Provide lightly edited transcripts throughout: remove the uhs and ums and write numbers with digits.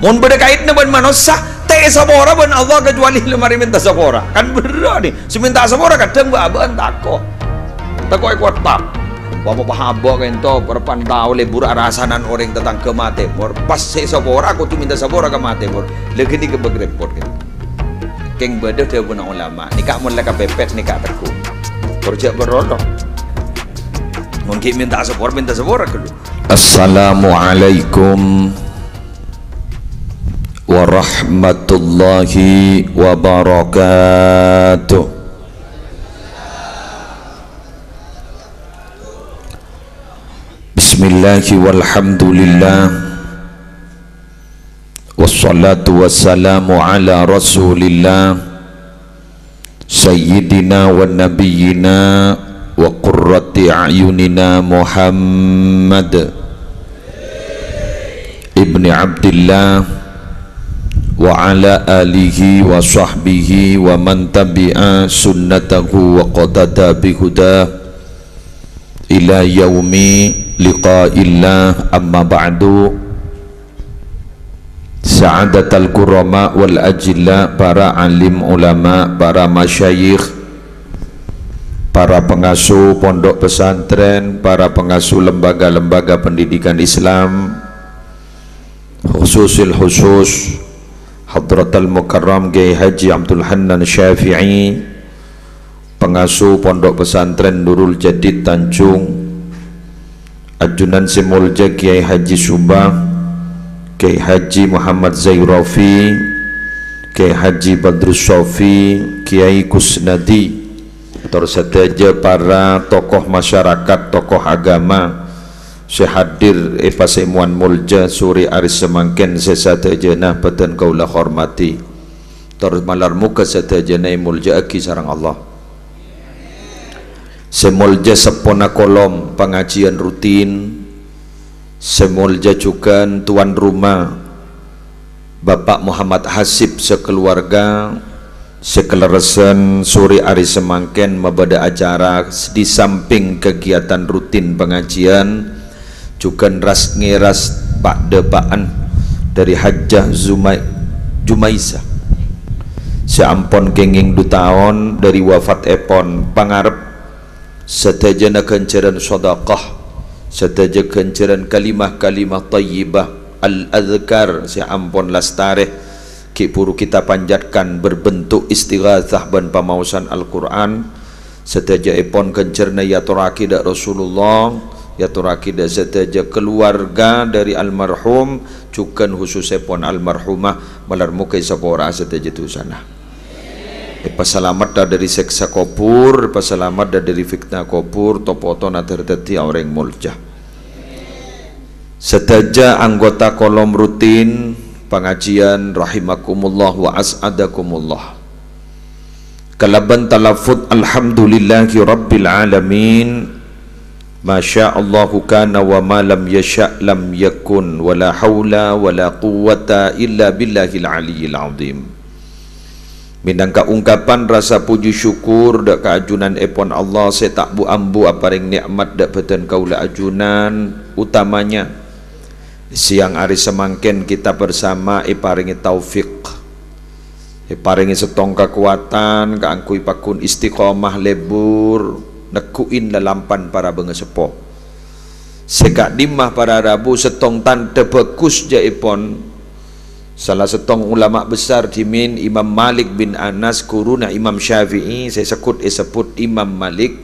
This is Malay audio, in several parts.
mun beda kaitna ban manusia teh sabora ban Allah kecuali lemari minta sabora kan bener nih seminta sabora kadang baban tako kuat tak bapak pahabo kento perpantau lebur arasanan orang tentang kemate mor pas saya sabora aku tuh minta sabora kemate mor lagi ni kebegrepot kan keng beda dia guna ulama nikah mulai kepepet nikah terku kerja berolok mungkin minta sabora kedua. Assalamualaikum warahmatullahi wabarakatuh. Bismillahi walhamdulillah wassalatu wassalamu ala rasulillah sayyidina wa nabiyyina wa qurrati a'yunina Muhammad ibni Abdillah wa ala alihi wa sahbihi wa man tabi'a sunnatahu wa qatada bihuda ila yaumi liqa'illah amma ba'du. Sa'adatal kurama wal ajilla, para alim ulama, para masyayikh, para pengasuh pondok pesantren, para pengasuh lembaga-lembaga pendidikan Islam, khusus Hadratal Mukarram Kiai Haji Abdul Hannan Syafi'i, pengasuh pondok pesantren Nurul Jadid Tanjung, ajunan Semulja Kiai Haji Subah, Kiai Haji Muhammad Zairafi, Kiai Haji Badrus Sofi, Kiai Kusnadi, tersedaja para tokoh masyarakat, tokoh agama, sehadir Pasemuan Mulja Suri Aris Semangken sesadajana badan kaula hormati, terus malar muka sedajana mulja aki sarang Allah. Semulja sepona kolom pengajian rutin, semulja juga tuan rumah Bapak Muhammad Hasib sekeluarga sekeleresan Suri Aris Semangken membeda acara di samping kegiatan rutin pengajian juga ras ngeras pak debaan dari Hajjah Jumaisa seampon kenging 2 tahun dari wafat epon pangarep sedajana kenceran sedekah, sedaja kenceran kalimah-kalimah thayyibah al-azkar seampon lastareh ki puru kita panjatkan berbentuk istighatsah ban pamausan Al-Qur'an, sedaja epon kencerna yaturaki dak Rasulullah, yaturaki dak sedaja keluarga dari almarhum, cukan khusus epon almarhumah malar mukai sapora sedaja tu sana. Pasalamat dah dari seksa kopur, pasalamat dah dari fitnah kopur, topoto na terdeti orang mulja. Sedaja anggota kolom rutin pengajian rahimakumullah wa as'adakumullah. Kalaban talafut alhamdulillahi rabbil alamin. Masya'allahu kana wa ma lam yasha' lam yakun, wa la hawla wa la quwwata illa billahil aliyyil azim. Minangka ungkapan rasa puji syukur dak keajunan epon Allah saya tak bu ambu aparing nikmat dak beten kaula ajunan, utamanya siang hari semangken kita bersama paringi taufik, paringi setong kekuatan, kaangkui pakun istiqomah lebur nekuin lalampan para bengesepo sekak dimah para rabu setong tante bekus jaipon salah setong ulama besar dimin Imam Malik bin Anas kuruna Imam Syafi'i, saya sebut Imam Malik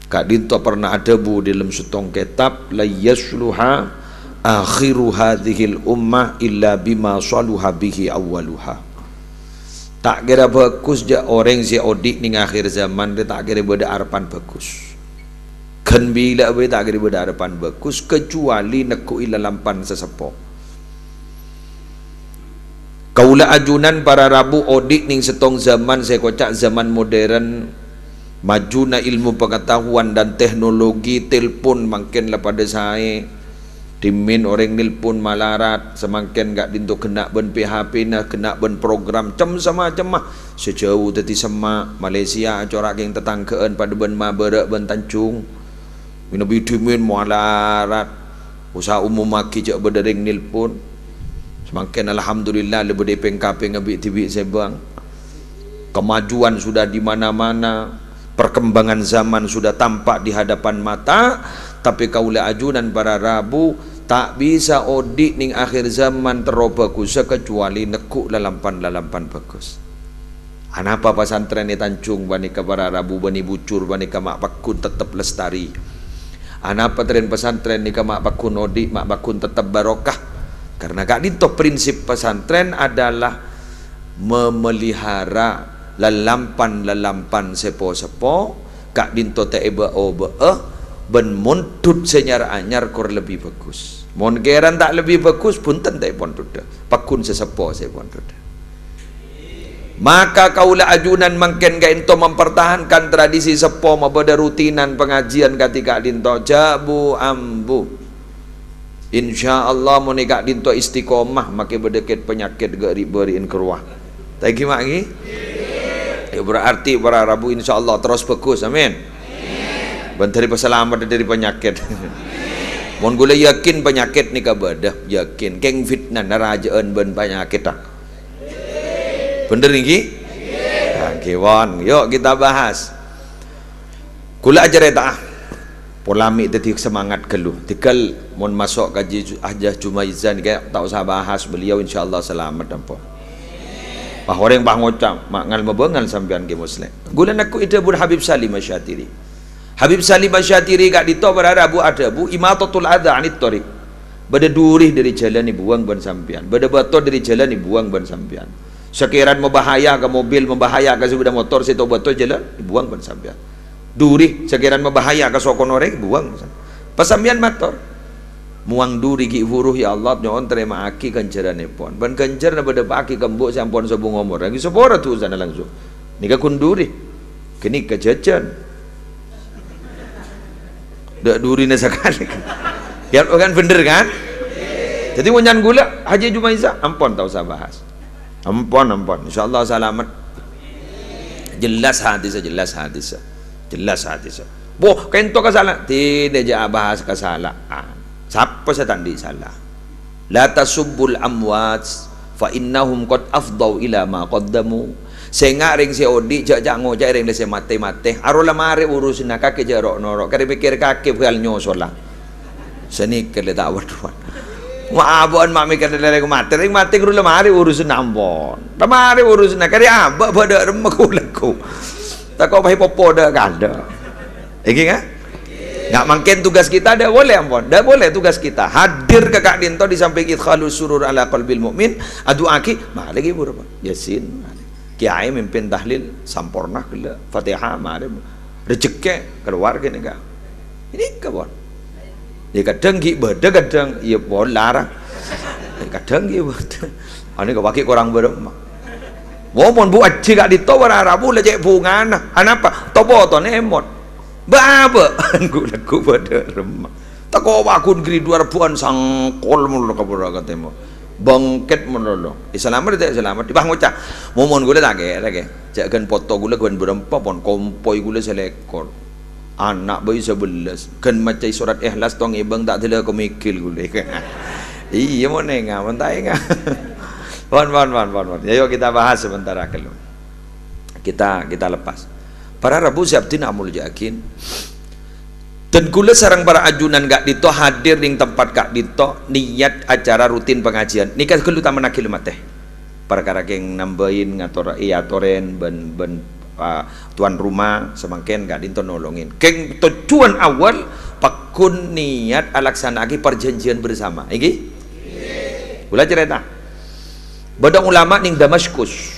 kak dinto pernah ada bu dalam setong kitab la yasluha akhiru hadhil ummah illa bima saluha bihi awwaluha. Tak kira bagus ja orang si odik ning akhir zaman dia tak kira beda harapan bagus. Kan bila be tak kira beda harapan bagus kecuali neku ilalampan sesepo. Kaula ajunan para rabu odik ning setong zaman saya kocak zaman modern majuna ilmu pengetahuan dan teknologi, telpon makin lah pada saya dimin orang nilpun malarat semakin gak dintu kena ben PHP na kena ben program cem sama cemah sejauh tadi semak Malaysia corak yang tetanggaan pada ben Maberak ben Tanjung minabi dimin malarat usaha umum maki jak berdering nilpun Semakin alhamdulillah lebih DPNKP ngabik tibik sebang. Kemajuan sudah di mana-mana, perkembangan zaman sudah tampak di hadapan mata, tapi kaula ajunan para Rabu tak bisa odik ning akhir zaman terobagus kecuali nekuk lalampan bagus. Anapa pesantren ni Tanjung bani ka para Rabu bani bucur bani ka mak bakun tetap lestari. Anapa tren pesantren ni ka mak bakun odik mak bakun tetap barokah. Karena kak dito prinsip pesantren adalah memelihara lalampan sepo-sepo kak dinto te eba ben montut senyar anyar kor lebih bagus. Mon geran tak lebih bagus pun tentai pon tuda. Pakun sesepo se pon tuda. Maka kaula ajunan mangken ka into mempertahankan tradisi sepo mabada rutinan pengajian ketika dinto jabu ambu. Insyaallah mun kak dinto istiqomah make bedeket penyakit gak riberiin keruah. Tak gimak lagi? Ya berarti para Rabu insyaallah terus bagus. Amin. Bantari peselamat dari penyakit. Mun gula yakin penyakit ni kabadah, yakin keng fitnah narajaan ben penyakit tak. Bener niki? Kewon, yuk kita bahas. Kula ajar eta polemik tadi semangat keluh. Tikal mun masuk kaji Hajah Jumaizan kayak tak usah bahas beliau insyaallah selamat dampo. Bah orang bah ngocam mangal mabengal sampean ke muslim. Gula naku ida bur Habib Salim Asyatiri. Habib Salim Asyatiri kak dito berarabu ada bu imatatul adha anit tariq. Bada durih dari jalan ni buang ban sampean. Bada bator dari jalan ni buang ban sampean. Sekiranya membahaya ke mobil, membahaya ke sepeda motor, situ bator jalan buang ban sampean. Durih sekiranya membahaya ke sokonorek buang. Pas sampean motor. Muang duri ki furuh ya Allah nyon terima aki kanjaran pon ban kanjar na bada paki kembok sampon sabung umur lagi sepora tu sana langsung nika kunduri kini kejajan dak duri na sekali ya kan bener kan jadi munyan gula Haji Jumaiza ampon tak usah bahas ampon insyaallah selamat jelas hadis boh kento kasalah tidak ja bahas kesalahan. Siapa saya tandi salah? La tasubbul amwat fa innahum qad afdau ila ma qaddamu. Senga ring si odi jak ngojak ring dese mate arola mare urusin kake jarok norok kare pikir kake bal nyosola. Seni kele tak waduan. Maabon mami kare ring mate guru mare urusin ampon. Tamare urusin kare aba bada remku laku. Tak kau pahi popo dah kada. Iki kan? Nggak mungkin tugas kita dah boleh ampun, dah boleh tugas kita hadir ke kak dinto di samping idkhalus surur ala qalbil mu'min adu aki mah lagi berapa yasin kiai mimpin tahlil sampurna kela fatihah mare rezeki keluar gini kak ini kabon dia kadang gi beda kadang iya bolar kadang gi beda ane kau pakai kurang berapa womon bu aji kak dinto Rabu lah cek bunga anapa tobo to nemot Baba, aku pada remah. Tak kau akun geri 2000-an sangkol mulu kabur katemu. Bangket mulu. Selamat tidak selamat. Bang ngocak. Momon gula tak ke. Jangan foto gula kan berempat pon kompoi gula selekor. Anak bayi 11. Kan macam surat ikhlas tong ibang tak telah komikil gula. Iya mau nengah, mentai ngah. Pon. Ayo kita bahas sebentar kalau. Kita lepas. Para Rabu Sabtu amul yakin dan kula sarang para ajunan gak dito hadir ning tempat kak dito niat acara rutin pengajian nikah kelu taman akil mate para karakeng nambahin ngator atoren ben tuan rumah semangken gak dito nolongin keng tujuan awal pakun niat alaksanaki perjanjian bersama iki kula cerita badang ulama ning Damaskus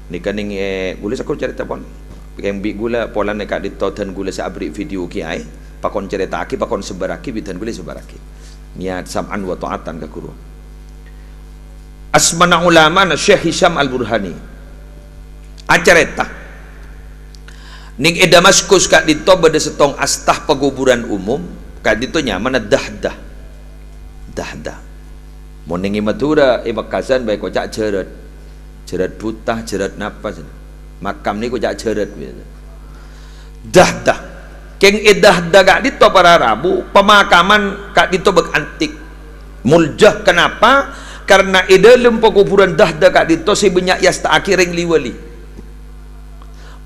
nikah ning kula sakul cerita pon yang bi gula pola nekat di toten gula sa abri video kiai pakon cerita aki pakon sebaraki bidan gula sebaraki niat sam'an wa ta'atan ka guru asmana ulama na Syekh Hisham Al-Burhani acareta ning Damaskus kak dito bade setong astah peguburan umum kak dito nyaman dahdah mau ningi Madura Makassar baik kocak jerat butah jerat napas makam ni ko jak ceret dah keng edah gak dito para Rabu pemakaman kak dito beg antik muljah kenapa karena dalam pekuburan dah dekat dito si banyak yas tak akiring liwali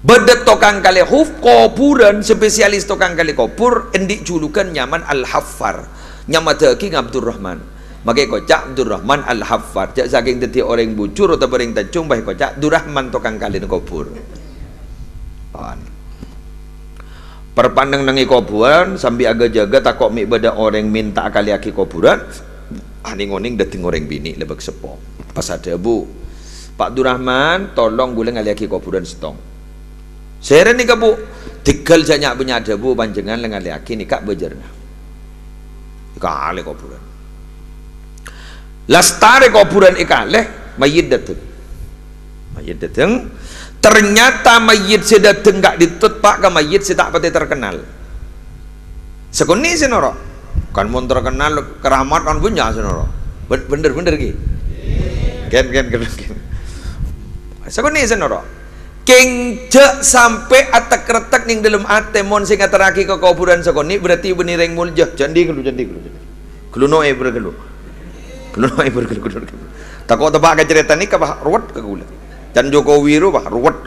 bedet tokang kali huf kuburan spesialis tokang kali kubur endik julukan nyaman Al-Haffar nyaman teki Abdurrahman makai kocak Abdurrahman Al-Haffar jak saking teti orang bucur atau orang tancung baik kocak Abdurrahman tokang kali kubur perpandang nangi kuburan sambil agak jaga takut mik beda orang minta kali aki kuburan aning-oning dating orang bini lebak sepo pas ada bu Pak Abdurrahman tolong boleh ngali aki kuburan setong seren nih bu tinggal banyak punya ada bu panjangan ngali aki nih kak bejerna kali kuburan lastare kuburan ikale mayit dateng ternyata mayit sudah tenggak ditut pak ke mayit si tak pati terkenal sekuni sinoro kan mun terkenal keramat kan punya sinoro bener ki ken sekuni sinoro king je sampai atak retak ning dalam ate mon sing ateraki ke kuburan sekuni berarti benireng mulja jandi gelu no bergelu takut tebak ke cerita ni kabah ruwet ke gula dan Jokowi ru bah ruwet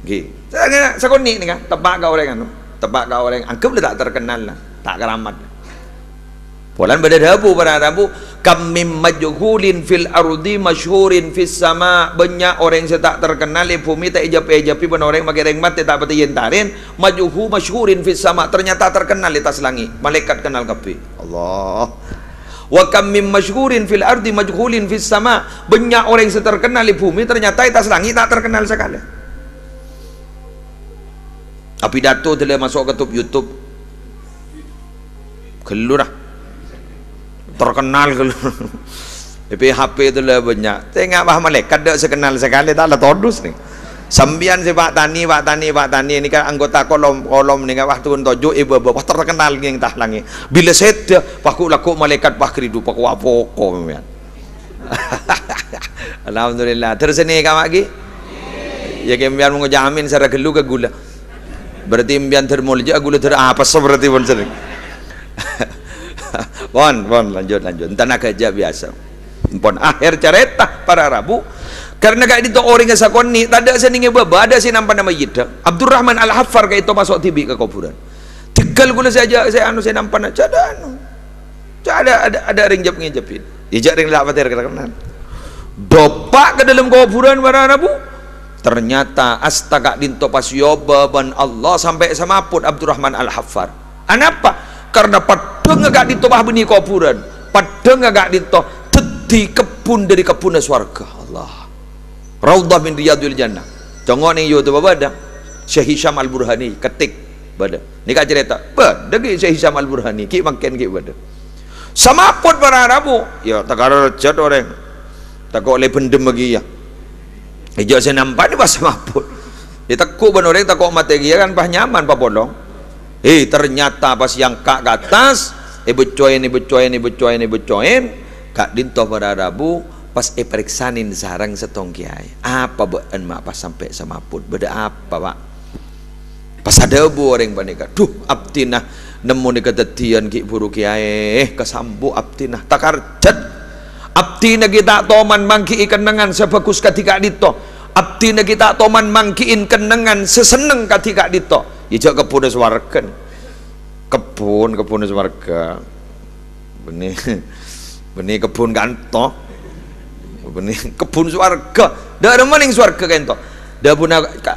gitu sekuni ni kan tebak ke orang anu tebak ke orang anggap dia tak terkenal lah tak keramat polan pada dabu kam mim majhulin fil ardi masyhurin fis sama banyak orang yang tak terkenal di bumi tak ejapi pun orang makai rengmat tak pati yentarin masyhurin fis sama ternyata terkenal di atas langit malaikat kenal kapi Allah wa kam mim masyhurin fil ardi majhulin fis sama banyak orang yang terkenal di bumi ternyata di atas langit tak terkenal sekali api dato telah masuk ke YouTube kelurah terkenal HP itu lah banyak tengok bah malaikat tak sekenal sekali tak ada todus ni sambian si Pak Tani ini kan anggota kolom ni kan waktu tojo wah terkenal yang tah langi bila set paku laku malaikat pak kridu paku apoko alhamdulillah terus ni kan lagi ya kembian mengujamin secara gelu ke gula berarti imbian termulja gula apa seperti pun sering Bon lanjut entah nak kerja biasa pon akhir cerita para Rabu karena kayak itu orang yang sakoni tak ada seningnya baba ada si nampak nama yida Abdurrahman Al-Haffar kayak itu masuk tibi ke kuburan tegal gula saja saya nampak nak ada ring jap ngejapin ijak ring lah patir kenal dopak ke dalam kuburan para Rabu ternyata astaga dinto pas yoba ban Allah sampai sama pun Abdurrahman Al-Haffar anapa karena padang agak ditobah benih kuburan padang agak ditoh teti kebun dari kebun swarga Allah Raudhah min Riyadil Jannah jangan yang YouTube bada Syekh Hisham Al-Burhani ketik bada ni kak cerita bada ke Syekh Hisham Al-Burhani ki makin ki bada sama pun para Rabu ya tak ada jad orang tak kau oleh pendem bagi ya ijak saya nampak ni pas sama pun dia takut ban orang takut materi kan pas nyaman pa bolong ternyata pas yang kak atas becoin kak dintoh pada Rabu pas periksanin sarang setong kiai apa bean mak pas sampai sama pun beda apa pak pas ada bu orang panika duh abtinah nemu ni ketetian ki buru kiai kesambu abtinah takarjat abtinah kita toman mangki kenangan sebagus ketika dito abtinah kita toman mangkiin kenangan seseneng ketika dito ijak kebun swarga kebun swarga benih kebun kanto benih kebun swarga dak ada maning swarga kanto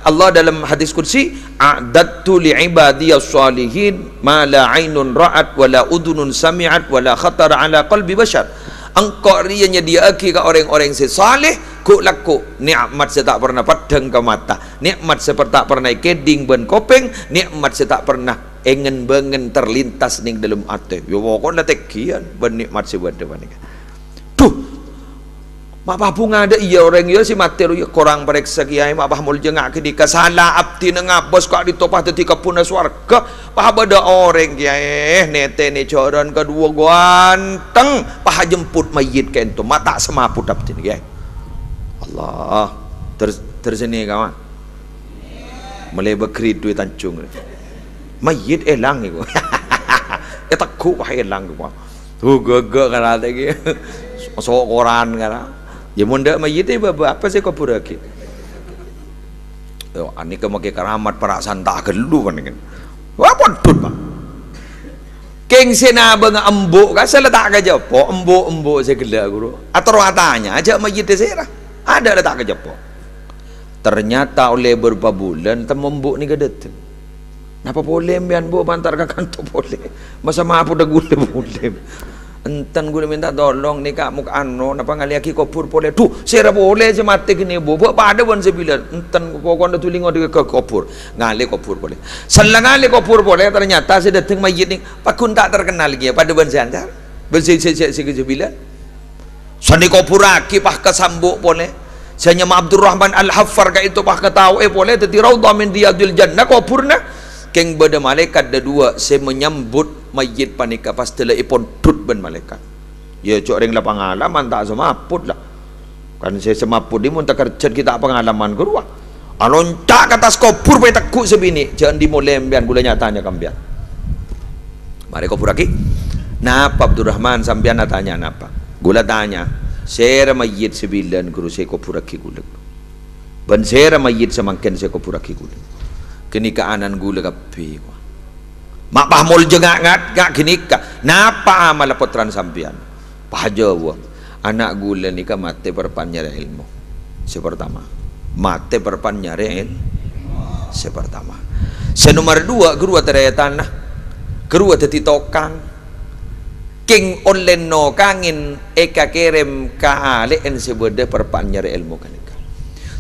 Allah dalam hadis qudsi a'dadtu li ibadiyas salihin ma la ainun ra'at wa la udunun sami'at wa la khatara ala qalbi bashar engkau rianya dia aki ke orang-orang saleh ku laku nikmat saya tak pernah padang ke mata nikmat saya tak pernah keding ben kopeng nikmat saya tak pernah engen bengen terlintas ning dalam ate yo pokok la tekian ben nikmat saya bade panika tuh mak bunga ada iya orang ya si materi korang periksa kiai mak bah mul jengak ke di kasala abdi ngabos kok ditopah teti kapuna swarga pah bada orang kiai nete ni coran kedua ganteng pah jemput mayit ke ento mata semaput abdi kiai Allah terus ini kawan mulai bekrit duit tancung mayit elang itu takut wah elang itu tu gagak kan lagi sok koran kan ya munda mayit apa sih kubur lagi yo ani ke make keramat perasaan tak gelu kan wah podut Pak keng sena bang embuk kan seletak ke jepo embuk segala guru atau ratanya aja mayit serah ada letak ke jepo ternyata oleh beberapa bulan temembuk ni kedet napa boleh mbian bu bantar ke kantor boleh masa maaf udah gule boleh enten gule minta tolong nih kak muka ano napa ngali aki kopur boleh tuh saya boleh semate gini bu pada pun saya bilang enten pokoknya tulingo di ke kopur ngali kopur boleh selang ngali kopur boleh ternyata saya datang mayit nih pakun tak terkenal lagi ya pada pun saya antar saya bilang sani kopur aki pah kesambuk boleh saya nyama Abdurrahman Al-Haffar ka itu pah ketahu boleh teti raudhah min riyadil jannah kopurna keng beda malaikat ada dua saya menyambut mayit panika pas telah ipon tut ben malaikat ya cok ring lah pengalaman tak semaput lah kan saya semaput di muntah kerja kita pengalaman kedua alontak atas kopur pe tekuk sebini jangan dimolem gula nyatanya kambian mari kopur lagi napa Abdurrahman sambian tanya napa gula tanya saya mayit sebilan guru saya kopur lagi gula ban saya mayit semakin saya kopur lagi gula kini keanan gula kapi mak pahmol jengak gak kini ka napa amal potran sampian pahajawa anak gula ni ka mate perpan nyari ilmu sepertama mate perpan nyari ilmu sepertama senomor dua guru teraya tanah guru teti tokang king online no kangin eka kerem ka alen sebede perpan nyari ilmu kan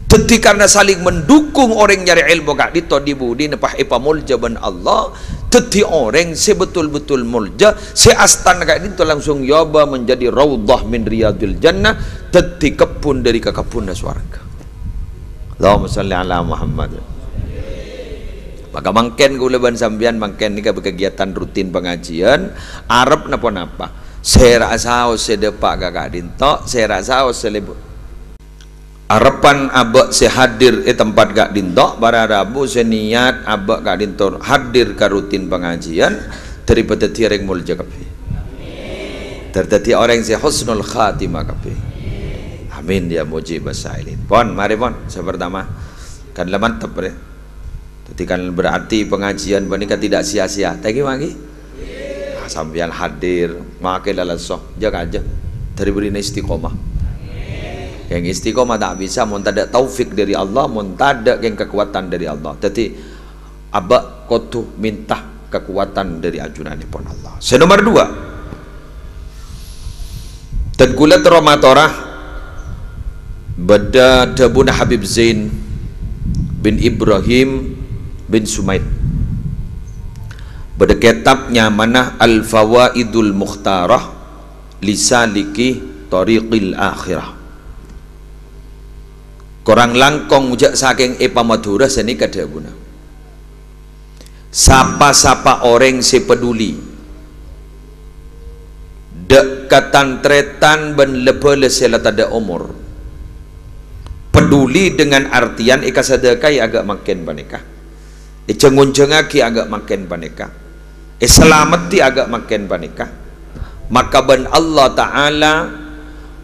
teti karena saling mendukung orang nyari ilmu kak dito dibudi nepah epa mulja ban Allah teti orang sebetul-betul mulja se astan kak dito langsung yoba menjadi raudhah min riyadil jannah teti kebun dari kebun surga Allahumma salli ala Muhammad maka mangken gula ban sambian mangken ni kegiatan rutin pengajian Arab napa-napa saya rasa sedepak kakak dinto saya rasa selebut harapan abak sehadir tempat gak dintok para rabu seniat abak gak dintok hadir ke rutin pengajian daripada tiareng mulja kapi tertati orang yang husnul khatimah kapi amin ya mujib basailin pon mari pon sepertama kan leman tebre jadi kan berarti pengajian banika tidak sia-sia tadi magi sambian hadir makai lalasoh jaga aja dari beri istiqomah yang istiqomah tak bisa mun tak ada taufik dari Allah mun tak ada yang kekuatan dari Allah jadi abak kotu minta kekuatan dari ajunan pun Allah senomor dua dan gula teromatorah beda dabuna Habib Zain bin Ibrahim bin Sumaid beda kitabnya mana Al-Fawaidul Mukhtarah lisaliki tariqil akhirah korang langkong ujak saking epa madura seni kadabuna sapa-sapa orang sepeduli dekatan tretan ben lebele selatada umur peduli dengan artian ika sadakai agak makin paneka cengun-cengaki agak makin paneka selamati agak makin paneka maka ben Allah Ta'ala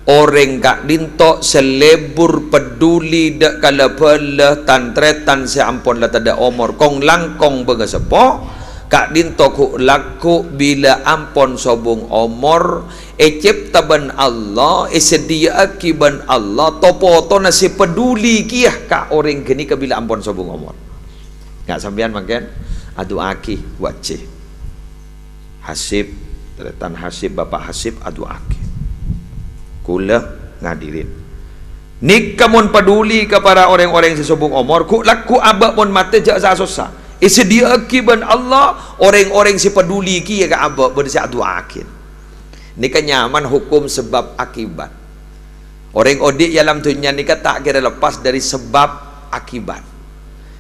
orang kak dintok selebur peduli dak kala pala tantretan seampun la tada umur kong langkong bega sepo kak dintok ku laku bila ampon sobung umur cipta ban Allah sedia akiban Allah topo to nasi peduli kiah kak orang geni ke bila ampon sobung umur nggak sampean makan adu aki wajib hasib tretan hasib bapak hasib adu aki kula ngadirin nik kamun peduli kepada orang-orang yang sesubung umur ku laku abak pun mati jak susah sedia akiban Allah orang-orang si peduli ki ya abak bersi adu akin ni kan nyaman hukum sebab akibat orang odik dalam dunia ni tak kira lepas dari sebab akibat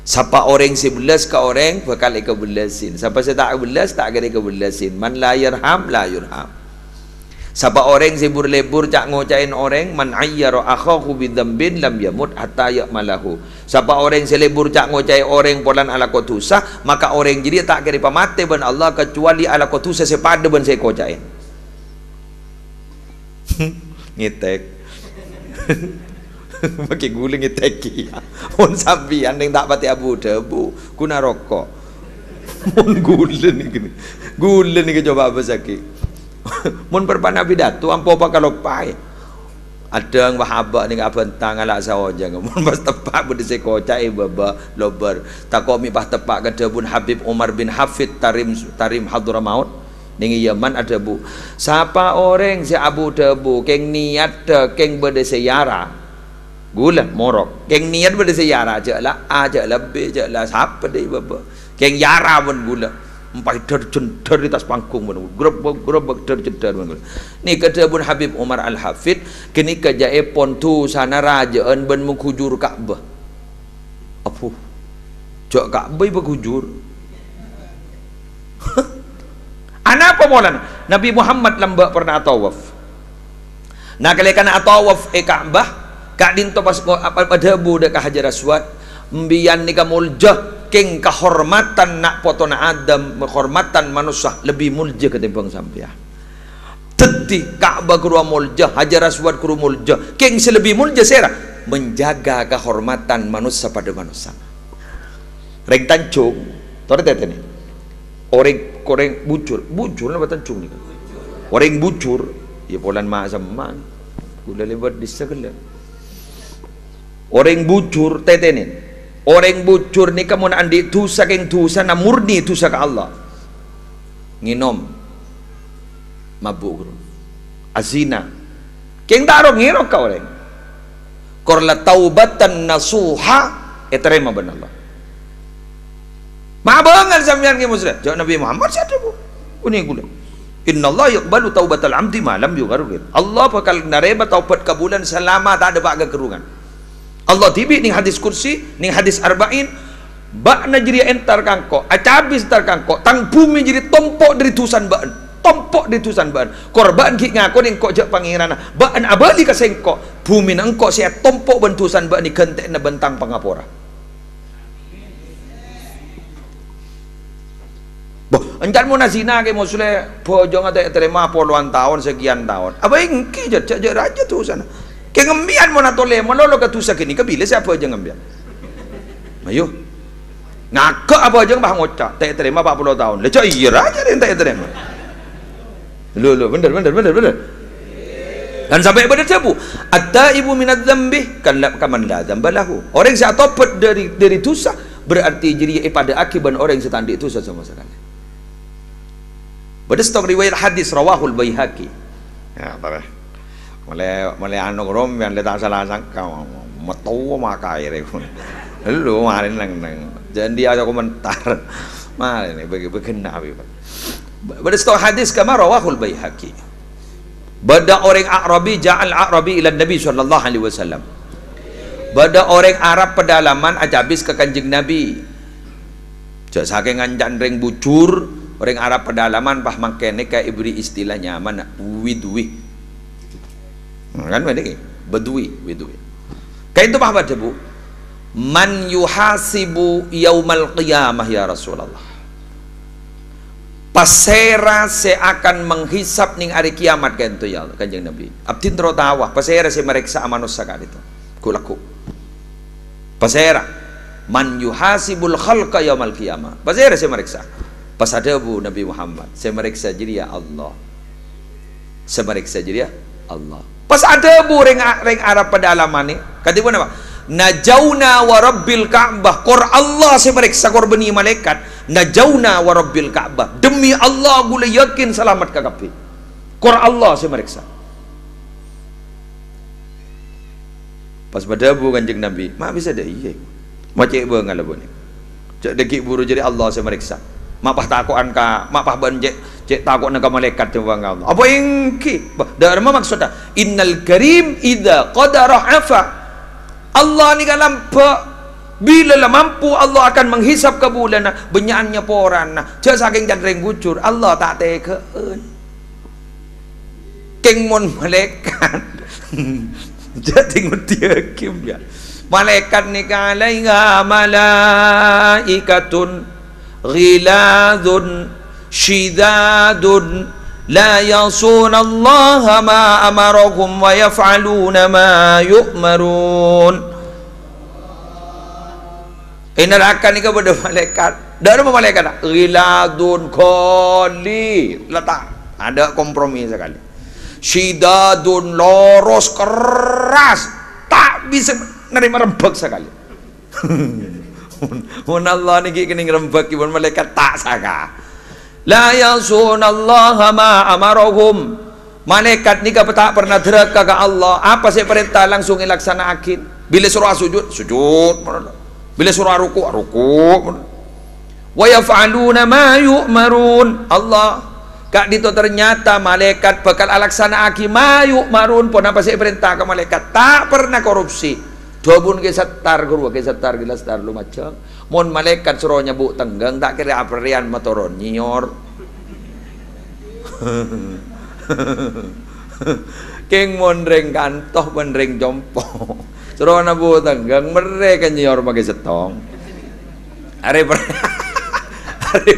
siapa orang si belas ke orang bakal ikebelasin siapa saya tak belas tak kira ikebelasin man la yarham la yurham siapa orang sibur lebur cak ngocain orang man ayyara akhahu bidzambin lam yamut hatta ya'malahu siapa orang selebur cak ngocai orang polan ala kotusa maka orang jadi tak kira pamate ban Allah kecuali ala kotusa sepada ban saya kocain ngetek pakai gula ngeteki mun sampeyan ning tak pati abu debu guna rokok mun gula ni coba apa sakit mun perpana pidato ampo apa kalau pai ada yang wahabak ni abentang ala sawaja mun pas tepak budi sekoca baba lober takok mi pas tepak ke debun Habib Umar bin Hafid Tarim Hadramaut ning Yaman ada bu siapa orang si abu debu keng niat keng berdesa yara gula morok keng niat berdesa yara aja lah B aja lah siapa deh baba keng yara pun gula empai terjenter di atas panggung pun gerobak terjenter pun ni kata pun Habib Umar Al-Hafid kini kejae pontu sana rajaan ben menghujur Ka'bah apa jak Ka'bah berhujur ana apa molan Nabi Muhammad lambak pernah tawaf nah kali kana tawaf Ka'bah kak dinto pas pada bu dekat Hajar Aswad mbiyan ni kamuljah keng kehormatan nak potona Adam kehormatan manusia lebih mulja ketimbang sampean teti Ka'bah kuru mulja Hajar Aswad kuru mulja keng selebih mulja sera menjaga kehormatan manusia pada manusia reng tancung tore tete ni orang bujur lah tancung ni orang bujur ya polan mak sama gula lebat di segala orang bujur tete ni orang bujur ni kamu nak andi tusa keng tusa na murni tusa ke Allah nginom mabuk guru azina keng daro ngiro ka orang korla taubatan nasuha eterema ben Allah mabangal sampean ke muslim jawab Nabi Muhammad siapa bu uni gula inna Allah yaqbalu taubatal amdi ma lam yughargir Allah bakal nareba taubat kabulan selama tak ada baga kerungan Allah tibi ning hadis kursi ning hadis arba'in bakna jadi entar kangko acabis entar kangko tang bumi jadi tompok dari tusan baan tompok dari tusan baan korban ki ngako ning kok jak pangirana baan abali ka sengko bumi nang engko sia tompok bentusan baan ni kentek na bentang pangapora boh encan mo na zina ke musle bojong ate terima puluhan tahun sekian tahun apa engki jak raja tu sana kaya ngambian mo na tole malolo ka tusa kini kabila siapa aja ngambian ayo ngakak apa aja bah ngocak tak terima 40 tahun lecak iya aja yang tak terima lu bener dan sampai pada sabu at-taibu minadz dzambi kan kaman la dzambalahu orang yang tobat dari dosa berarti jadi pada akibat orang yang setandik dosa sama sekali pada stok riwayat hadis rawahul Baihaqi ya apa mulai anu rom yang letak salah sangka metu makai rekun lu marin nang jangan dia ada komentar marin bagi kena pada stok hadis kama rawahul Baihaqi bada orang Arabi ja'al Arabi ila Nabi sallallahu alaihi wasallam bada orang Arab pedalaman ajabis ke kanjeng Nabi jak saking ngancan ring bujur orang Arab pedalaman pah mangkene ka ibri istilahnya mana widwi kan bedek bedui kayak itu apa bu man yuhasibu yaumal qiyamah ya Rasulullah pasera se akan menghisap ning hari kiamat kan itu ya kanjeng Nabi abdin terotawah pasera se meriksa manusia kan itu kulaku pasera man yuhasibul khalqa yaumal qiyamah pasera se meriksa pas ada bu Nabi Muhammad se meriksa jadi ya Allah se meriksa jadi ya Allah pas ada bu ring Arab pedalaman ni kata pun apa najauna wa rabbil Ka'bah kor Allah saya meriksa kor beni malaikat najauna wa rabbil Ka'bah demi Allah gula yakin selamat ka kapi kor Allah saya meriksa pas pada bu kanjeng Nabi mak bisa dah iya macam bu ngala bu ni cak deki buru jadi Allah saya meriksa mak pah takuan ka mak pah ban cek takut nak malaikat tu bang Allah apa ingki dah apa maksudnya innal karim idza qadara afa Allah ni kalam bila lah mampu Allah akan menghisap kabulana benyaannya porana cak saking jandreng bujur Allah tak tekeun keng mon malaikat jadi ngerti hakim ya malaikat ni kalaiha malaikatun ghiladun syidadun la yasunallaha ma amarahum wa yaf'aluna ma yu'marun. Neraka ni kepada malaikat. Dah ada malaikat ghiladun khali, letak ada kompromi sekali. Syidadun loros keras, tak bisa nerima rembek sekali. Mun Allah niki kena rembek pun malaikat tak saka. La yasunallaha ma amarahum. Malaikat ni tak pernah deraka ke Allah. Apa saya perintah langsung ilaksanakan. Bila suruh sujud, sujud. Bila suruh ruku, ruku. Wa yaf'aluna ma yu'marun. Allah kak dito ternyata malaikat bakal alaksanakan ma yu'marun pun apa saya perintah ke malaikat. Tak pernah korupsi. Dua bun ke setar guru ke setar gila setar lu macam. Mon malaikat suruh nyebut tenggang tak kira aperian motoron nyior. Keng mon reng kantoh mon reng jompo. Suruh nabu tenggang mereka nyior pakai setong. Hari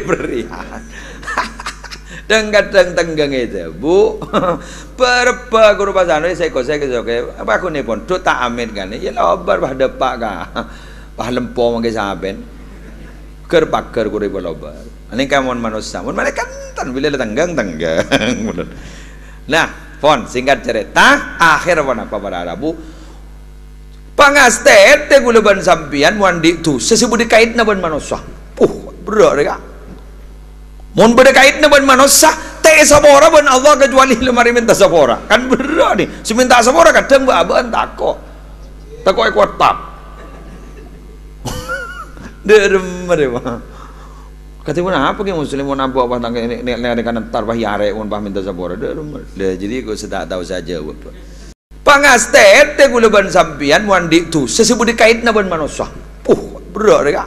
berian. Kadang tenggang itu bu. Berapa guru bahasa Indonesia saya kesoke. Apa aku ni pun tu tak amin kan? Ya lobar bah depak kah? Bah lempo pakai saben. Kerpaker guru ibu lobar. Ini kamu manusia. Mun mereka kan bila tenggang. Nah, pon singkat cerita akhir pon apa pada Arabu. Pangastet te gulaban sampian wandi tu sesibut dikait na ban manusia. Berat ya. Mun berdekait na ban manusia te sabora ban Allah kecuali lemari minta sabora. Kan berat ni. Seminta sabora kadang baban takok. Takok kuat tap. Derem mereka. Kata pun apa ke muslim mau nampak apa tangga ini kan entar bah yare mun bah minta sabora. Derem. Jadi aku sudah tahu saja apa. Pangastet te gulaban sampian wandi tu sesibut dikait na ban manusia. Berat ya.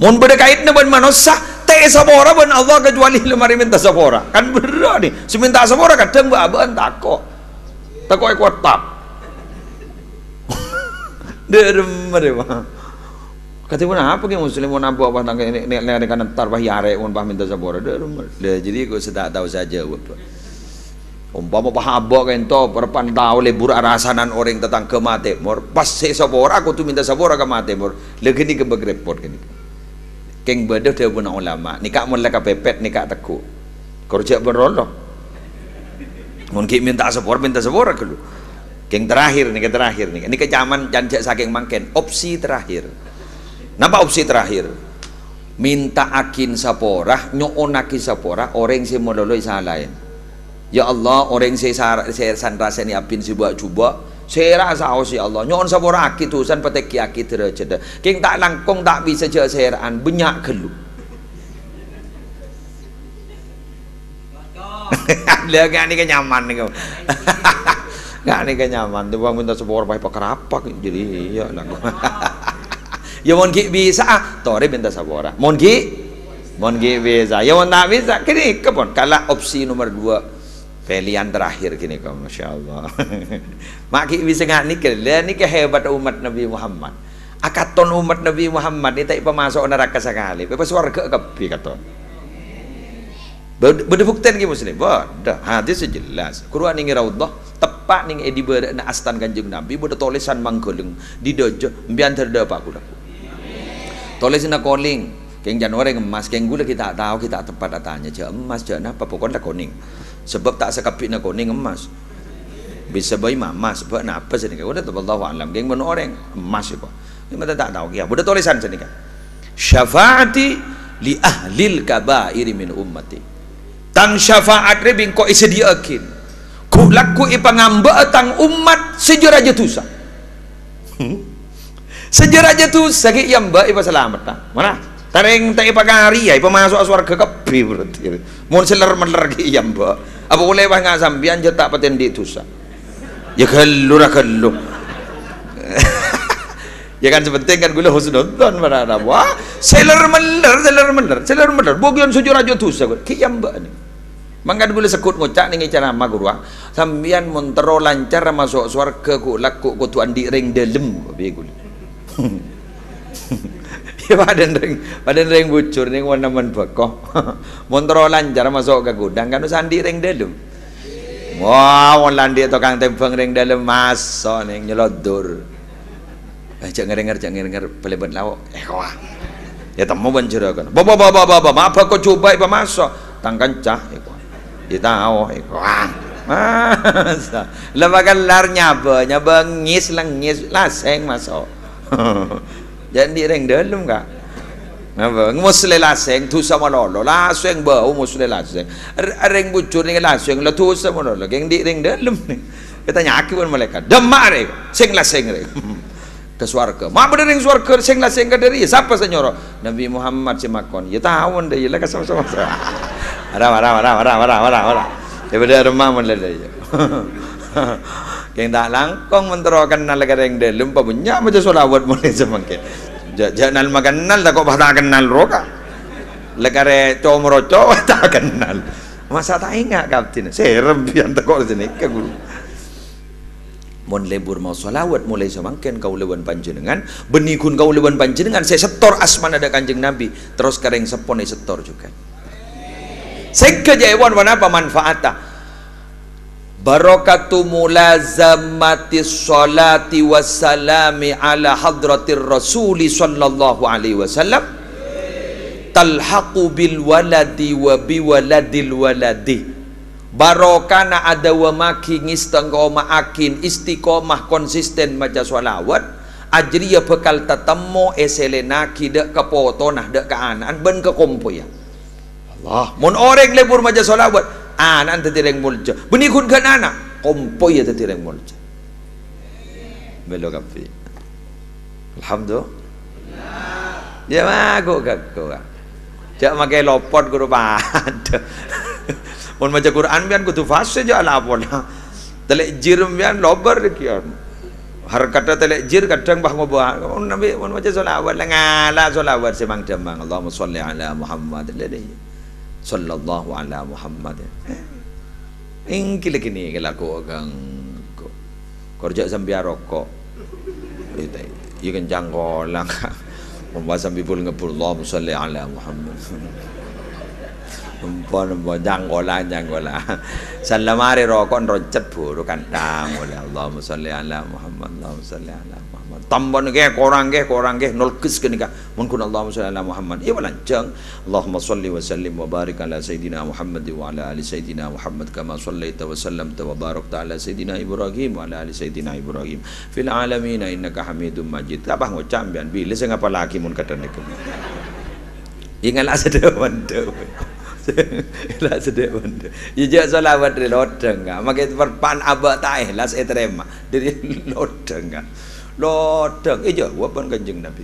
Mun berdekait na ban manusia te sabora ban Allah kecuali lemari minta sabora. Kan berat ni. Seminta sabora kadang baban takok. Takok kuat tap. Derem mereka. Kata pun apa ke muslim mau nampak apa tangga ini kan entar bah yare mun bah minta sabora. Derem. Jadi aku sudah tahu saja apa. Umpama pahabok ento perpandau lebur arasanan orang tentang ke matemor pas se sabora aku tu minta sabora ke matemor lagi ni ke begrepot kan keng bedah dia pun ulama nikah mun leka pepet nikah teku kerja berolok mungkin minta sabora dulu keng terakhir nih ini kecaman janjak saking mangken opsi terakhir napa opsi terakhir minta akin sapora nyoonaki sapora orang si modaloi salain. Ya Allah, orang saya sandra ni apin si buat cuba, saya rasa ya Allah, nyon sabora akit tusan pateki akit terjeda. King tak langkong tak bisa je seheraan banyak kelu. Lihat kan ni kenyaman ni kau. Kan ni kenyaman, tu bang minta sabora pakai pakarapak jadi ya lah. Ya mon ki bisa, tore minta sabora. Mon ki bisa. Ya mon tak bisa, kini kepon. Kalau opsi nomor 2. Pilihan terakhir kini kau, masya Allah. Maki bisa nggak nikah hebat umat Nabi Muhammad. Akaton umat Nabi Muhammad ni tak masuk neraka sekali. Lepas warga kepi kata. Berdebukten ke muslim. Dah hadis sejelas. Quran ini raudhah tepat ning edi berna astan kanjeng Nabi. Bodoh tulisan mangkeleng di dojo. Biar terdapat aku dah. Tulisan calling. Keng Januari emas, keng gula kita tahu kita tempat datanya je emas je apa pokoknya kuning. Sebab tak sekapit nak kuning emas. Bisa bayi emas sebab nak apa sini kan? Udah wallahu alam. Keng mana orang emas apa? Kita tak tahu. Ya, udah tulisan sini kan. Syafaati li ahlil kabair min ummati. Tang syafaat rebing ko isediakin. Ku laku ipangamba tang umat sejarah jatusa. Sejarah jatusa ki yamba ipa selamat ta. Mana? Tareng tak ipagari ya, ipa masuk surga kepi berarti. Mun seler-meler ki yamba. Apa boleh bah ngak sambian je tak paten di tusa. Ya kallu. Ya kan sepenting kan gula husnudon pada ada. Wah, seler-meler. Bogian sujur aja tusa ki yamba ni. Mangkan gula sekut ngucak ning cara ma guru. Sambian mun tero lancar masuk surga ku laku ku tuan di ring dalem be gula. Paden ring bujur ning nemen bekoh. Montro lancar masuk ke gudang kan sandi ring dalem. Wah, wong landi tukang tembang ring dalem masuk ning nyelodor. Ajak ngeringer pelebet lawak. Wah. Ya temu banjur kan. Bapak, maaf kok coba iba masuk. Tang kencah iku. Ya tahu iku. Masa. Lemakan lar nyaba ngis lengis laseng masuk. Jadi ring dalem kak. Napa musle laseng tu sama lolo laseng bau musle laseng. Ring bujur ning laseng la tu sama lolo geng di ring dalem ni. Katanya aki pun malaikat. Demak rek sing laseng rek. Ke swarga. Mak bener ring swarga sing laseng ke dari siapa senyoro? Nabi Muhammad si makon. Ya tahun deh lah sama-sama. Marah. Ya bener remah mun le deh. Keng tak langkong mentero kenal ke ring dalem pa banyak baca selawat mulai semangke. Jangan makan nal tak kok tak kenal roka. Lekare comroco tak kenal. Masa tak ingat kapten. Serem pian tak kok sini ke guru. Mon lebur mau selawat mulai semangken kau lewan panjenengan, benikun kau lewan panjenengan saya setor asman ada Kanjeng Nabi, terus kareng sepone setor juga. Sekejawan apa manfaatnya? Barakatu mulazamati sholati wassalami ala hadratir rasuli sallallahu alaihi wasallam talhaqu bil waladi wa biwaladil waladi. Barokana ada wa maki ngistengkoma akin istiqomah konsisten maca sholawat ajriya bekal tatamo eselenaki dek kepoto nah dek kaanan ben ke kompo ya Allah mun orek lebur maca sholawat anak tetireng mulja benikun kan anak kompo ya tetireng mulja belo kapi alhamdulillah ya mago gak jak makai lopot guru pada mun maca Quran bian kudu fase ja lapona telek jir bian lobar kian harkata telek jir kadang bah ngobah nabi mun maca selawat ngala selawat semang jambang Allahumma sholli ala Muhammad sallallahu ala Muhammad ingki lagi ni kelaku kang kerja sambil rokok iya kencang kolang membaca sambil ngepul Allahumma sholli ala Muhammad Empon janggola salamari rokok roncet buru kandang oleh Allahumma sholli ala Muhammad Allahumma sholli ala Muhammad tambon ke korang ke nol kis kenika mun kun Allahumma sholli ala Muhammad iya lancang Allahumma sholli wa sallim wa barik ala sayidina Muhammad wa ala ali sayidina Muhammad kama shallaita wa sallamta wa barakta ala sayidina Ibrahim wa ala ali sayidina Ibrahim fil alamin innaka Hamidum Majid kabah ngocam bian bilis ngapa lagi mun kadane ingat sedewan lah sedek benda. Ijak solawat dari lodeng enggak. Makai perpan abak tak ikhlas terima dari lodeng enggak. Lodeng. Jawaban Kanjeng Nabi.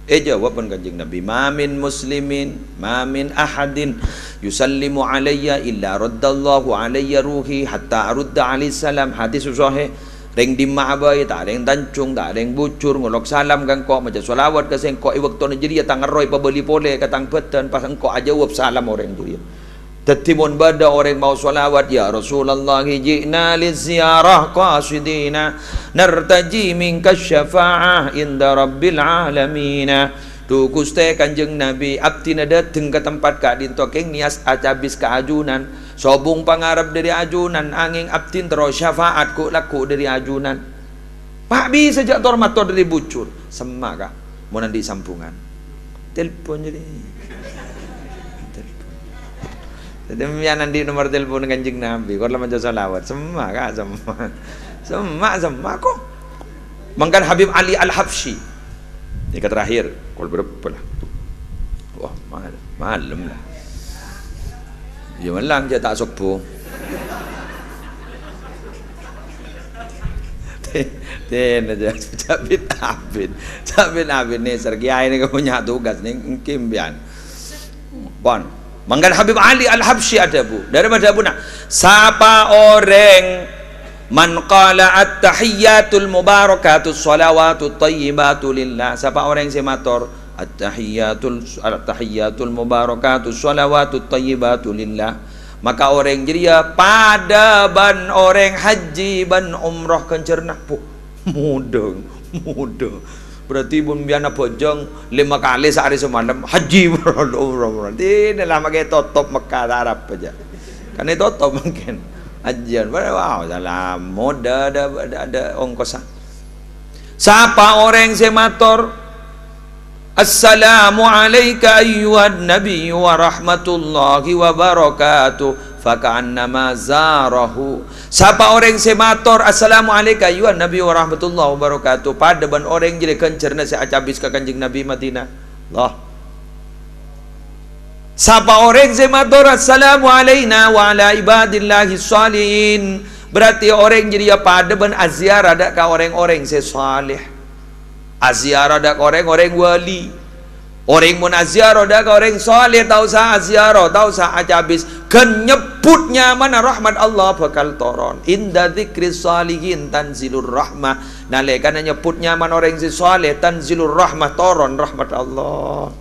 Jawaban Kanjeng Nabi. Mamin muslimin, mamin ahadin yusallimu alayya illa raddallahu alayya ruhi hatta arudda alaihi salam. Hadis sahih. Ring dimah abai tak ring tancung tak ring bucur ngolok salam kang kok maca selawat ka sing kok waktu jadi tang ngeroi pabeli pole katang beten pas engkau aja jawab salam orang tu ya dadi mun bada orang mau selawat ya Rasulullah ji'na li ziyarah qasidina nartaji minka syafa'ah inda rabbil alamin tu Gusti Kanjeng Nabi abdi dateng ke tempat ka dinto keng nias acabis ka ajunan sobung pangarap dari ajunan angin abdin terus syafaat ku laku dari ajunan pak bisa jak tormator dari bucur semak kak mau nanti sampungan telepon jadi nanti nomor telepon Kanjeng Nabi kalau macam salawat semak kak semak kok mangkan Habib Ali Al-Habsyi ini terakhir kalau berapa lah wah malam lah ya malang je tak sopo ten aja cabit abin ni sergiai ni punya tugas ni kimbian bon manggal Habib Ali Al-Habsyi ada bu dari mana bu nak siapa orang man qala at-tahiyyatul mubarakatus salawatut thayyibatu lillah siapa orang yang semator at-tahiyyatul mubarakatus salawatut thayyibatu lillah maka orang jeria pada ban orang haji ban umrah kencernah mudeng Berarti pun biana bojong 5 kali sehari semalam haji umrah. Tidak lama kayak tutup Mekah Arab aja. Kan itu tutup mungkin. Hajian. Wow, salam moda ada ongkos. Siapa orang semator? Assalamu alayka ayyuhan nabi wa rahmatullahi wa barakatuh. Faka'annama zarahu. Siapa orang semator assalamu alayka ayyuhan nabi wa rahmatullahi wa barakatuh, pada ban orang jadi kencerna saya habis ke kanjeng Nabi Madinah. Allah. Siapa orang semator assalamu alayna wa ala ibadillahi salihin, berarti orang jadi pada ban aziar ada ka orang-orang sesalih. Aziar ada ka orang-orang wali. Orang mun aziarah dah ka orang soleh, tahu sah aziarah, tahu sah habis kenyebutnya mana rahmat Allah bakal toron. Inda dzikri salihin tanzilur rahmah. Nalekana nyebutnya mana orang si soleh tanzilur rahmah, toron rahmat Allah.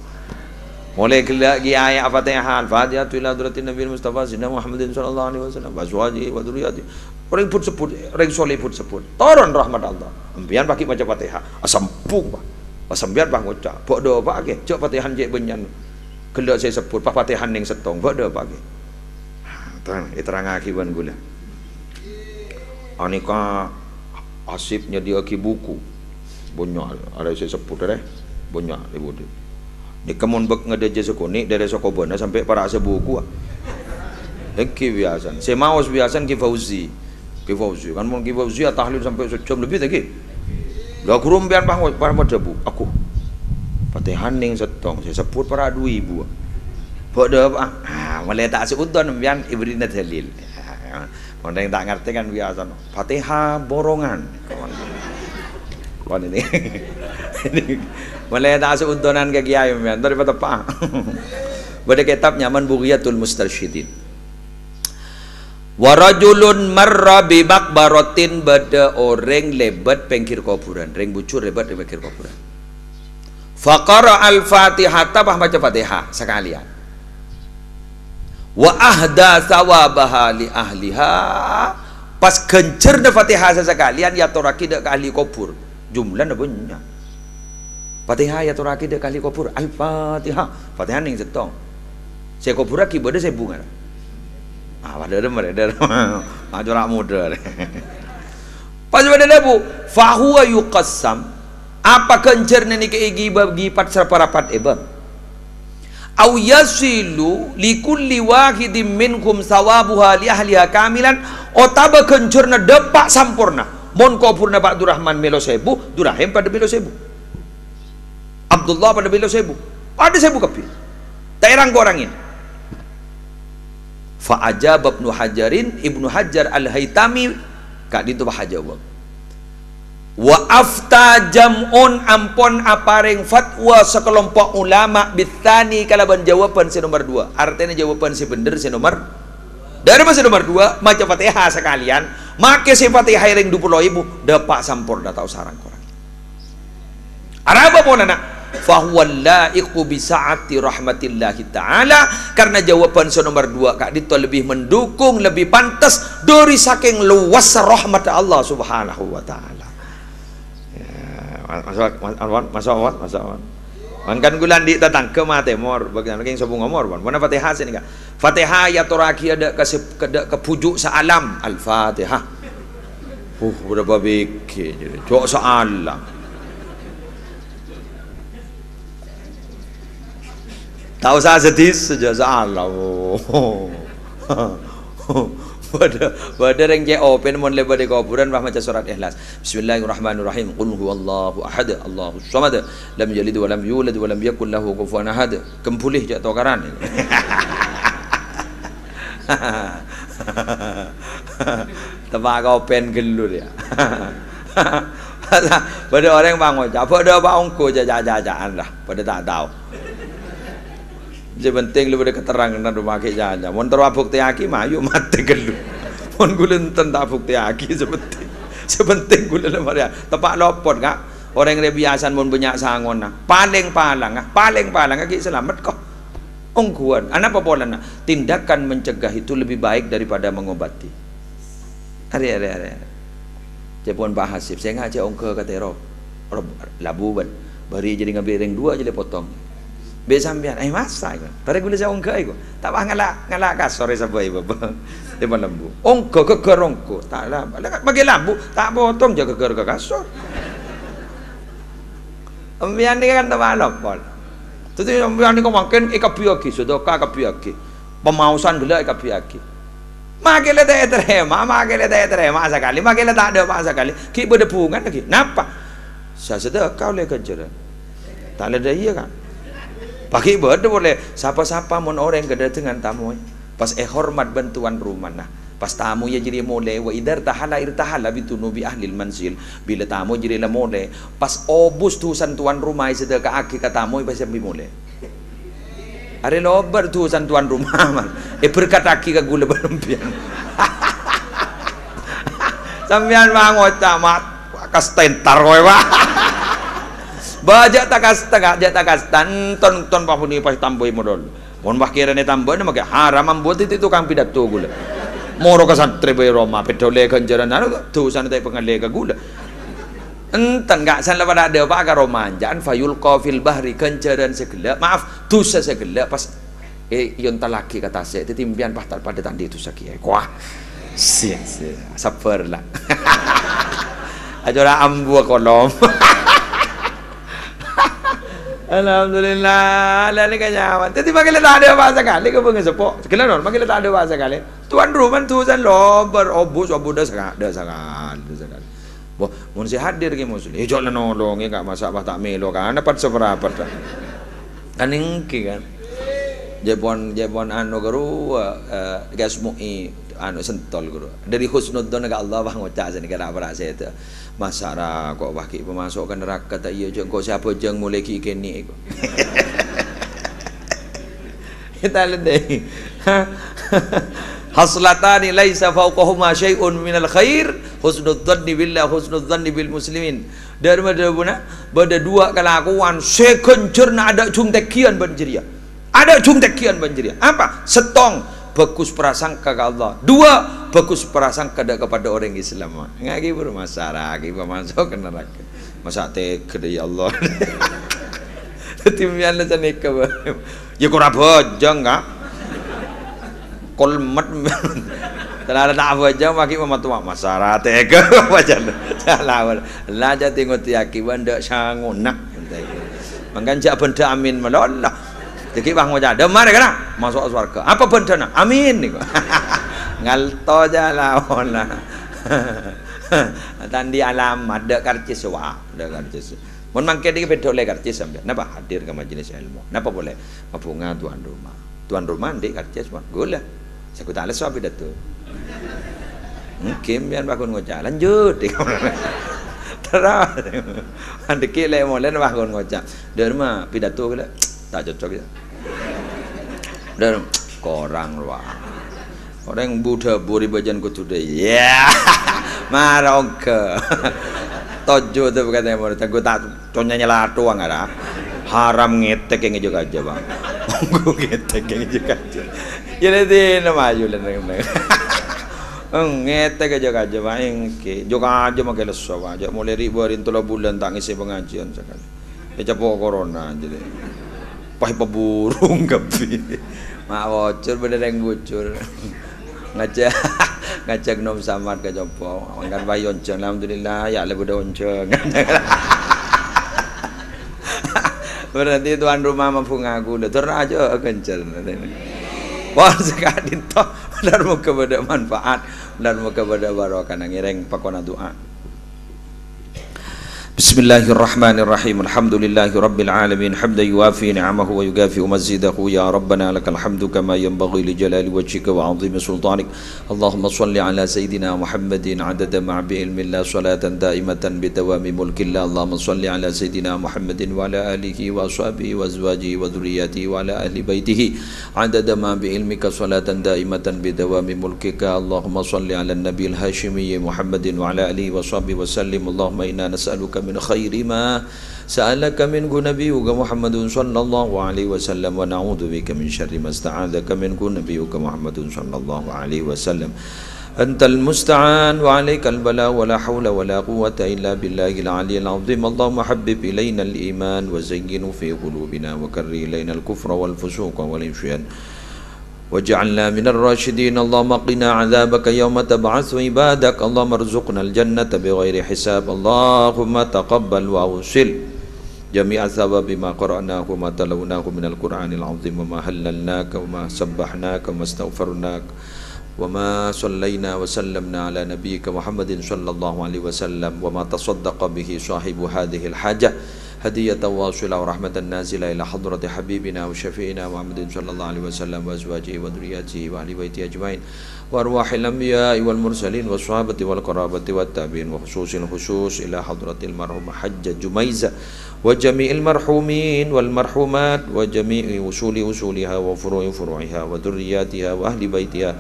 Mulai lagi ayat Fatihah, Al-Fatihah ila hadratin Nabi Mustafa Sayyidina Muhammadin sallallahu alaihi wasallam wa azwajihi wa dzurriyyati. Orang pun sebut, orang soleh pun sebut, toron rahmat Allah. Ambian pakai baca Fatihah, asampung bah. Pasambiar bang ucap, bok doa pagi, cok Fatihan je benyan, kelak saya sebut, Fatihan yang setong, bok doa pagi. Terang, terang akiban gula. Anika asipnya dia ki buku, banyak, ada saya sebut deh, banyak ibu dia. Ni kamun bek ngedeje sekuni dari Sokobana sampai para sebuku. Ki biasan, saya mau biasan ki Fauzi, kan mau ki Fauzi tahlil sampai sejam lebih lagi. Lah kurum bian bang para debu aku Fatihan ning setong saya sebut para 2000 bodoh mulai tak seudon bian ibrina dalil orang tak ngerti kan biasa Fatihah borongan kawan ini mulai tak seudonan ke kiai bian daripada apa pada kitab nyaman Bughiyatul Mustarsyidin. Warajulun marra bi bakbaratin, bada orang lebat pengkir kuburan, reng bucur lebat di pengkir kuburan. Faqara al-Fatihata, bah baca Fatihah sekalian. Wa ahda sawabaha li ahliha, pas kencer de Fatihah sekalian ya toraki de ahli kubur. Jumlahnya banyak. Fatihah ya toraki de ahli kubur. Al-Fatihah, Fatihah ning setong. Saya kubur aki bade saya bunga. Pada mereka majurak muda. Pas pada lebu, fahuwa yuqassam. Apa kencernya ni keigi bagi pat serparapat ebam. Au yasilu likulli wahidin minkum sawabuha li ahliha kamilan. Otaba kencernya depak sampurna. Mon kopurna Pak Durrahman melo sebu, Durrahim pada melo sebu. Abdullah pada melo sebu. Ada sebu kapi. Tairang korang ini. Fa'ajab Ibnu Hajar Al-Haytami kak ditu bahajawab wa afta jam'un ampon apareng fatwa sekelompok ulama bitani kalaban jawaban si nomor 2, artinya jawaban si bener si nomor dari si nomor 2 maca Fatihah sekalian make si Fatihah ring 20.000 dapat sampur dah tahu sarang korang araba pun anak fahuwal laiqu bi sa'ati rahmatillahi ta'ala, karena jawaban nomor 2 kak dito lebih mendukung, lebih pantas dari saking luas rahmat Allah subhanahu wa ta'ala. Masuk kan gulan di tatang ke matemor bagian lagi yang sabung ngomor mana Fatihah sini kak Fatihah ya toraki ada ke pujuk saalam Al-Fatihah berapa bikin cok saalam tahu saya sedih saja salah. Pada yang je open mon lebar di kuburan bah macam surat Ikhlas. Bismillahirrahmanirrahim. Qul huwallahu ahad, Allahus samad, lam yalid wa lam yulad wa lam yakul lahu kufuwan ahad. Kempulih je tokaran ini. Tebak open gelur ya. Pada orang bangun, pada bangku jajan lah, pada tak tahu. Jadi penting lu pada keterangan rumah ke jalan. Mon terwa bukti aki mayu mati gelu. Mon gulen tak bukti aki sepenting gulen Maria. Tepak lopot kak. Orang yang biasa mon banyak sangon nak. Paling palang aki selamat kok. Ongkuan. Anak apa pola nak? Tindakan mencegah itu lebih baik daripada mengobati. Hari. Jepun Pak Hasib, saya ngajak ongke ke terop. labu ban. Bari jadi ngambil ring 2 je le potong. Be sampean masa iku. Tare gula saya ongka iku. Tak bah ngalak kasore sabai baba. Di lembu. Ongka geger ongko. Tak lah. Bagi lambu tak potong je geger ke kasor. Ambian ni kan tak malap pol. Jadi ambian ni kau makan ikapiaki sudah kapiaki. Pemausan gula ikapiaki. Makele tak terima sekali. Makele tak ada apa sekali. Ki berdepungan lagi. Napa? Saya sedekah oleh kejaran. Tak ada iya kan? Pakai berde boleh. Siapa-siapa mon orang kedatangan tamu. Pas hormat bantuan rumah nah. Pas tamu ya jadi mulai wa idar tahala irtahala bitunubi ahlil manzil. Bila tamu jadi la mulai. Pas obus tusan tuan rumah sedekah aki ke tamu pas sampai mulai. Are lober tusan tuan rumah man. Berkat aki ke gula berempian. Sampean bangot tamat kastentar kowe wah. Baja takas tan ton papuni pas tamboi modal. Mon bakirane tamboi na make haram membuat itu tukang pidato gula. Moro ka santri bay Roma pedole kanjaran anu tusan tay pengale ka gula. Enten gak san pada ada apa ka romanjaan fayul qafil bahri kanjaran segala maaf dosa segala pas yon talaki kata saya titimbian pada tandi itu sakiai. Wah. Sabar lah. Ajora ambu kolom. Alhamdulillah, lah ni kanyaman. Tapi makanya tak ada apa sekali ke pengen sepok. Sekali non, makanya tak ada apa sekali. Tuan rumah tu san lober obus dah sekali. Wah, mun si hadir ke muslim. Jangan nolong, enggak masak bah tak melo kan. Dapat seberapa dah. Kan ingki kan. Jebon anu guru gasmui anu sentol guru. Dari husnudzon ke Allah bah ngocak sini kira apa saya itu. Masyarakat kok baki pemasuk ke neraka tak iya jeng kok siapa jeng mulai ki kini iku. Kita ledai. Haslatani laisa fawqahuma syai'un minal khair husnudzanni billah husnudzanni bil muslimin. Dari mana bada dua kelakuan sekencerna ada cumtekian banjiria. Ada cumtekian banjiria. Apa? Setong bagus prasangka ke Allah. Dua, bagus prasangka kepada orang Islam. Ngaki bermasyarakat, masuk ke neraka. Masa tega ya Allah. Timian lah sana ke. Ya kau bojang kah? Kolmat. Terlalu nak bojang, maki mematua masyarakat tega bojang. Salah. Lah jadi tengok tiaki benda sangunak. Mengganjak benda amin malallah. Jadi bang wajah, demar kan? Masuk surga. Apa bentana? Amin nih. Ngalto jalan lah. Tandi alamat dek karcis wah, dek karcis. Mun mangke dik bedole karcis sampai. Napa hadir ke majelis ilmu? Napa boleh? Mapunga tuan rumah. Tuan rumah dik karcis wah. Gula. Saya tak lesu apa itu. Mungkin biar bangun ngocak. Lanjut. Terus. Andiki le molen bangun ngocak. Derma pidato gula. Tak cocok ya. Dan korang wah. Orang Buddha buri bajan kutu deh. Ya. Marong ke. Tojo tu berkata yang murid. Aku tak contohnya latu angara. Haram ngetek yang juga aja bang. Gue ngetek yang juga aja. Jadi nama ayu lah neng. Ngetek aja bang. Juga aja makai lesu aja. Mulai ribuan tulah bulan tak ngisi pengajian sekali. Ya capok corona jadi. Pai peburung gapi. Mak bocor bener yang bocor. Ngajak nom samad ke jopo. Angkat bayi onceng alhamdulillah ya le budak onceng. Berarti tuan rumah mampu ngaku dah teraja kencel. Wah sekali toh benar muka pada manfaat benar muka pada barokah ngireng pakona doa. Bismillahirrahmanirrahim. Alhamdulillahi rabbil alamin. Hamdan yuwafi ni'amahu wa yukafi mazidahu. Ya Rabbana lakal hamdu kama yanbaghi li jalali wajhika wa 'azimi sultanik. Allahumma shalli ala sayyidina Muhammadin 'adada ma bi ilmillah salatan daimatan bi dawami mulkillah. Allahumma shalli ala sayyidina Muhammadin wa ala alihi wa ashabihi wa azwajihi wa dhurriyyatihi wa ala ahli baitihi 'adada ma bi ilmika salatan daimatan bi dawami mulkika. Allahumma shalli ala nabiyil hashimi Muhammadin wa ala alihi wa ashabihi wa sallim. Allahumma inna nas'aluka من خير ما سألك منه نبيك محمد صلى الله عليه وسلم ونعوذ بك من شر ما استعاذك منه نبيك محمد صلى الله عليه وسلم Antal musta'an wa alaikal bala wa la hawla wa la quwwata illa billahil aliyyil azim. Allahumma habbib ilayna al-iman wa zayyinhu fi qulubina wa karri ilayna al-kufra wal fusuqa wal isyan waj'alna minar rasyidin. Allahumma qina 'adzabaka yawma tab'atsu ibadak. Allahumma arzuqna al-jannata bighairi hisab. Allahumma taqabbal wa awsil jami'a thawabi ma qara'nahu ma talawnahu minal qur'anil azim wa ma hallalnaka wa ma sabbahnaka wa ma astaghfarnaka wa ma sallayna wa sallamna ala nabiyyika Muhammadin sallallahu alaihi wasallam wa ma tasaddaqa bihi sahibu hadhihi al-hajah hadiyatan wasila wa rahmatan nazila ila hadrati habibina wa syafi'ina Muhammadin sallallahu alaihi wasallam wa azwajihi wa dhurriyyatihi wa ahli baitihi ajmain wa arwahil anbiya'i wal mursalin wa sahabati wal qarabati wat tabi'in wa khususil khusus ila hadratil marhum Hajjah Jumaiza wa jami'il marhumin wal marhumat wa jami'i usuliha wa furu'iha wa dhurriyyatiha wa ahli baitiha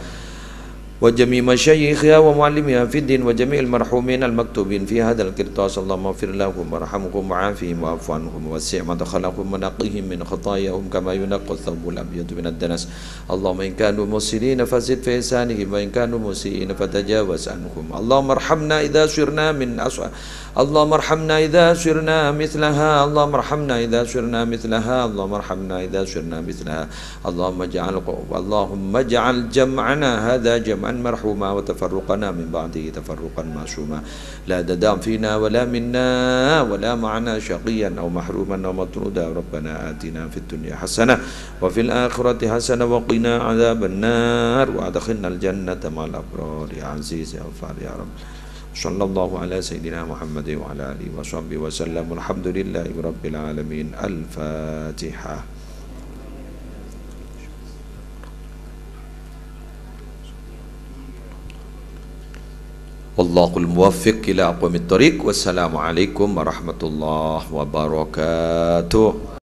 wa jami' masyayikhiha wa muallimiha fid din wa jami'il marhumin al maktubin fi hadzal qirtas. Allahumma ighfir lahum warhamhum wa'afihim wa'fu anhum wasi' madkhalahum wa naqihim min khataayahum kama yunqqa ath-thawbul abyadu min ad-danas. Allahumma in kanu muslimin fazid fi ihsanihim wa in kanu musii'in fatajawaz anhum. Allahumma arhamna idza sirna min aswa Allahumma arhamna idza sirna mithlaha. Allahumma arhamna idza sirna mithlaha. Allahumma arhamna idza sirna mithlaha. Allahumma ij'al jam'ana hadha jam'an مرحوما وتفرقنا من بعده تفرقا معصوما لا تدع فينا ولا منا ولا معنا شقيا أو محروما أو مطرودا. ربنا آتنا في الدنيا حسنة وفي الآخرة حسنة وقنا عذاب النار وأدخلنا الجنة مع الأبرار يا عزيز يا غفار يا رب. صلى الله على سيدنا محمد وعلى آله وصحبه وسلم. الحمد لله رب العالمين. الفاتحة. Wallahul muwaffiq ila aqwamit thoriq. Wassalamualaikum warahmatullahi wabarakatuh.